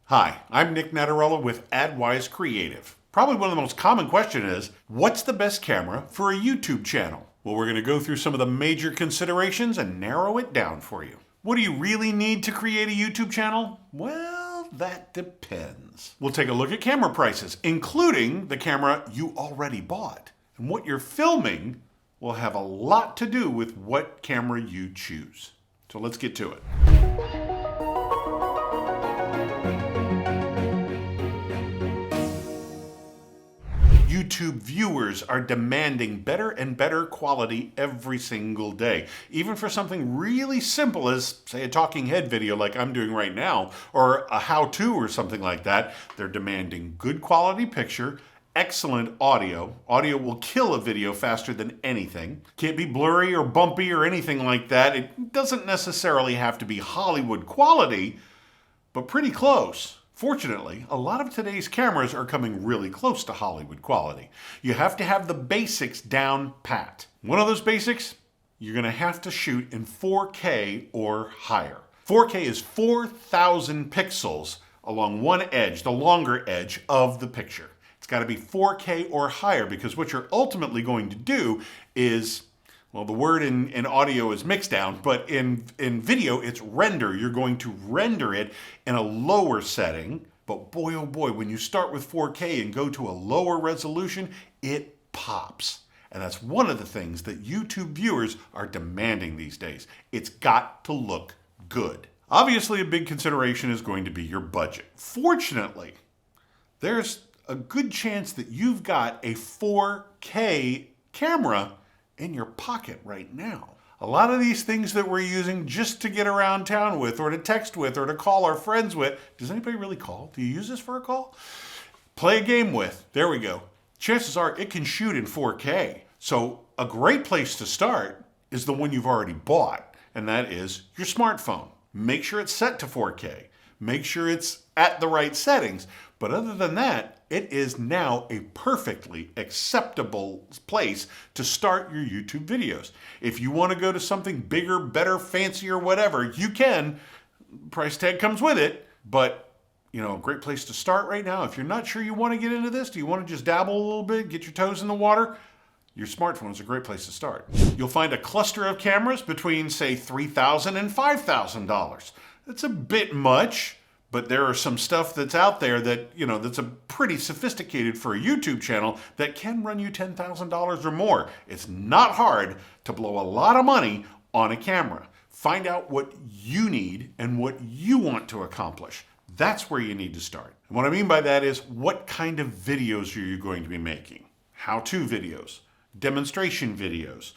Hi, I'm Nick Natarella with AdWise Creative. Probably one of the most common questions is, what's the best camera for a YouTube channel? Well, we're going to go through some of the major considerations and narrow it down for you. What do you really need to create a YouTube channel? Well, that depends. We'll take a look at camera prices, including the camera you already bought. And what you're filming will have a lot to do with what camera you choose. So let's get to it. YouTube viewers are demanding better and better quality every single day. Even for something really simple as, say, a talking head video like I'm doing right now, or a how-to or something like that, they're demanding good quality picture, excellent audio. Audio will kill a video faster than anything. Can't be blurry or bumpy or anything like that. It doesn't necessarily have to be Hollywood quality, but pretty close. Fortunately, a lot of today's cameras are coming really close to Hollywood quality. You have to have the basics down pat. One of those basics, you're going to have to shoot in 4K or higher. 4K is 4,000 pixels along one edge, the longer edge of the picture. It's got to be 4K or higher because what you're ultimately going to do is, well, the word in audio is mix down, but in video, it's render. You're going to render it in a lower setting. But boy, oh boy, when you start with 4K and go to a lower resolution, it pops. And that's one of the things that YouTube viewers are demanding these days. It's got to look good. Obviously, a big consideration is going to be your budget. Fortunately, there's a good chance that you've got a 4K camera in your pocket right now. A lot of these things that we're using just to get around town with, or to text with, or to call our friends with. Does anybody really call? Do you use this for a call? Play a game with. There we go. Chances are it can shoot in 4K. So a great place to start is the one you've already bought, and that is your smartphone. Make sure it's set to 4K. Make sure it's at the right settings. But other than that, it is now a perfectly acceptable place to start your YouTube videos. If you want to go to something bigger, better, fancier, whatever, you can. Price tag comes with it, but a great place to start right now. If you're not sure you want to get into this, do you want to just dabble a little bit, get your toes in the water? Your smartphone is a great place to start. You'll find a cluster of cameras between, say, $3,000 and $5,000. That's a bit much. But there are some stuff that's out there that, that's a pretty sophisticated for a YouTube channel that can run you $10,000 or more. It's not hard to blow a lot of money on a camera. Find out what you need and what you want to accomplish. That's where you need to start. And what I mean by that is, what kind of videos are you going to be making? How-to videos, demonstration videos,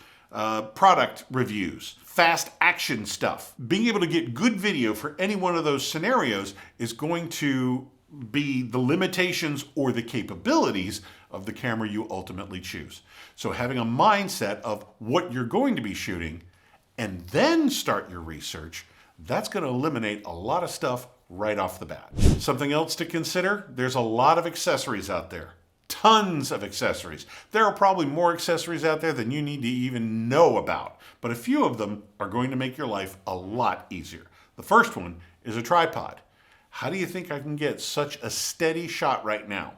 product reviews, fast action stuff. Being able to get good video for any one of those scenarios is going to be the limitations or the capabilities of the camera you ultimately choose. So having a mindset of what you're going to be shooting and then start your research, that's going to eliminate a lot of stuff right off the bat. Something else to consider, there's a lot of accessories out there. Tons of accessories. There are probably more accessories out there than you need to even know about, but a few of them are going to make your life a lot easier. The first one is a tripod. How do you think I can get such a steady shot right now?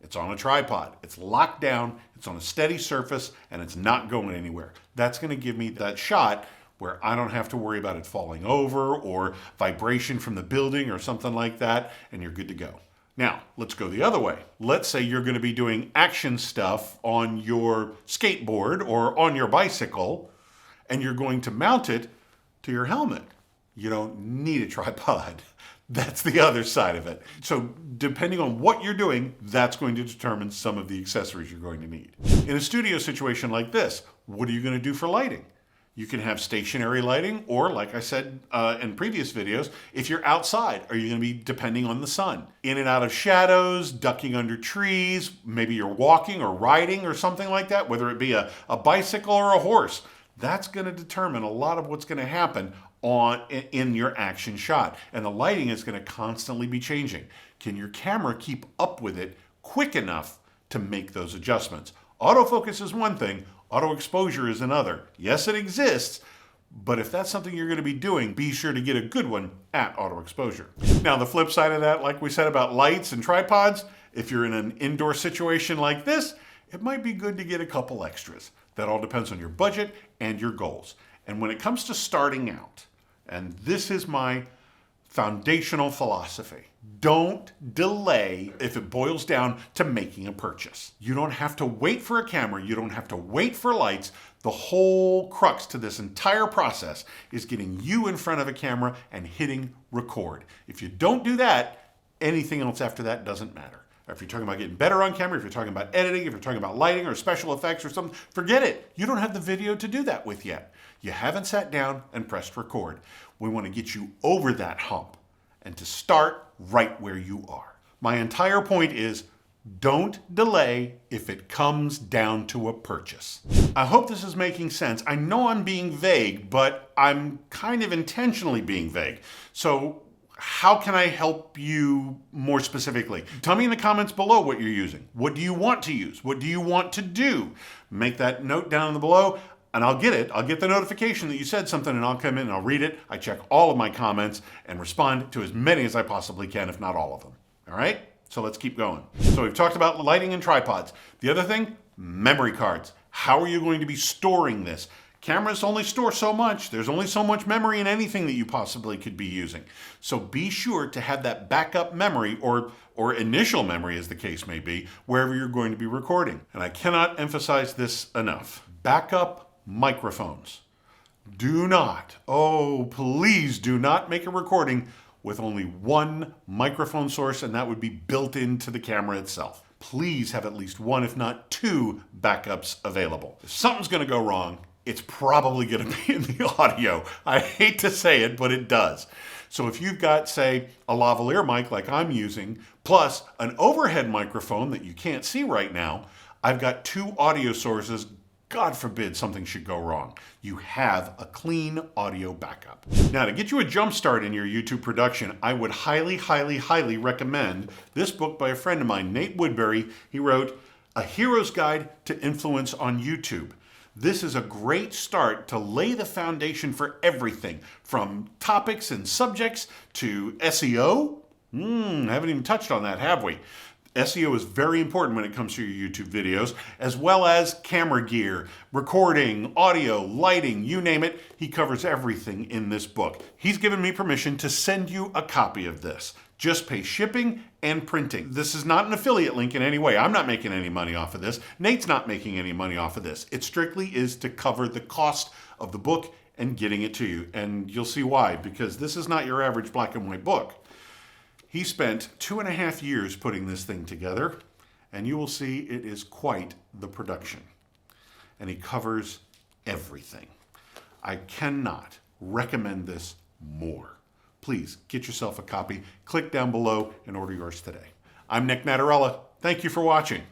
It's on a tripod. It's locked down, it's on a steady surface, and it's not going anywhere. That's going to give me that shot where I don't have to worry about it falling over or vibration from the building or something like that, and you're good to go. Now, let's go the other way. Let's say you're going to be doing action stuff on your skateboard or on your bicycle, and you're going to mount it to your helmet. You don't need a tripod. That's the other side of it. So depending on what you're doing, that's going to determine some of the accessories you're going to need. In a studio situation like this, what are you going to do for lighting? You can have stationary lighting, or like I said in previous videos, if you're outside, are you going to be depending on the sun? In and out of shadows, ducking under trees, maybe you're walking or riding or something like that, whether it be a bicycle or a horse. That's going to determine a lot of what's going to happen in your action shot. And the lighting is going to constantly be changing. Can your camera keep up with it quick enough to make those adjustments? Autofocus is one thing. Auto exposure is another. Yes, it exists, But if that's something you're going to be doing, be sure to get a good one at auto exposure. Now, the flip side of that, like we said about lights and tripods, if you're in an indoor situation like this, it might be good to get a couple extras. That all depends on your budget and your goals. And when it comes to starting out, and this is my foundational philosophy, don't delay if it boils down to making a purchase. You don't have to wait for a camera. You don't have to wait for lights. The whole crux to this entire process is getting you in front of a camera and hitting record. If you don't do that, anything else after that doesn't matter. If you're talking about getting better on camera, if you're talking about editing, if you're talking about lighting or special effects or something, forget it. You don't have the video to do that with yet. You haven't sat down and pressed record. We want to get you over that hump and to start right where you are. My entire point is don't delay if it comes down to a purchase. I hope this is making sense. I know I'm being vague, but I'm kind of intentionally being vague. So how can I help you more specifically? Tell me in the comments below what you're using. What do you want to use? What do you want to do? Make that note down in the below and I'll get it. I'll get the notification that you said something and I'll come in and I'll read it. I check all of my comments and respond to as many as I possibly can, if not all of them. All right? So let's keep going. So we've talked about lighting and tripods. The other thing, memory cards. How are you going to be storing this? Cameras only store so much. There's only so much memory in anything that you possibly could be using. So be sure to have that backup memory or initial memory, as the case may be, wherever you're going to be recording. And I cannot emphasize this enough. Backup microphones. Do not, oh, please do not make a recording with only one microphone source, and that would be built into the camera itself. Please have at least one, if not two, backups available. If something's going to go wrong, it's probably going to be in the audio. I hate to say it, but it does. So if you've got, say, a lavalier mic like I'm using, plus an overhead microphone that you can't see right now, I've got two audio sources. God forbid something should go wrong. You have a clean audio backup. Now, to get you a jump start in your YouTube production, I would highly, highly, highly recommend this book by a friend of mine, Nate Woodbury. He wrote A Hero's Guide to Influence on YouTube. This is a great start to lay the foundation for everything, from topics and subjects to SEO. Haven't even touched on that, have we? SEO is very important when it comes to your YouTube videos, as well as camera gear, recording, audio, lighting, you name it. He covers everything in this book. He's given me permission to send you a copy of this. Just pay shipping and printing. This is not an affiliate link in any way. I'm not making any money off of this. Nate's not making any money off of this. It strictly is to cover the cost of the book and getting it to you. And you'll see why, because this is not your average black and white book. He spent 2.5 years putting this thing together, and you will see it is quite the production. And he covers everything. I cannot recommend this more. Please get yourself a copy. Click down below and order yours today. I'm Nick Natarella. Thank you for watching.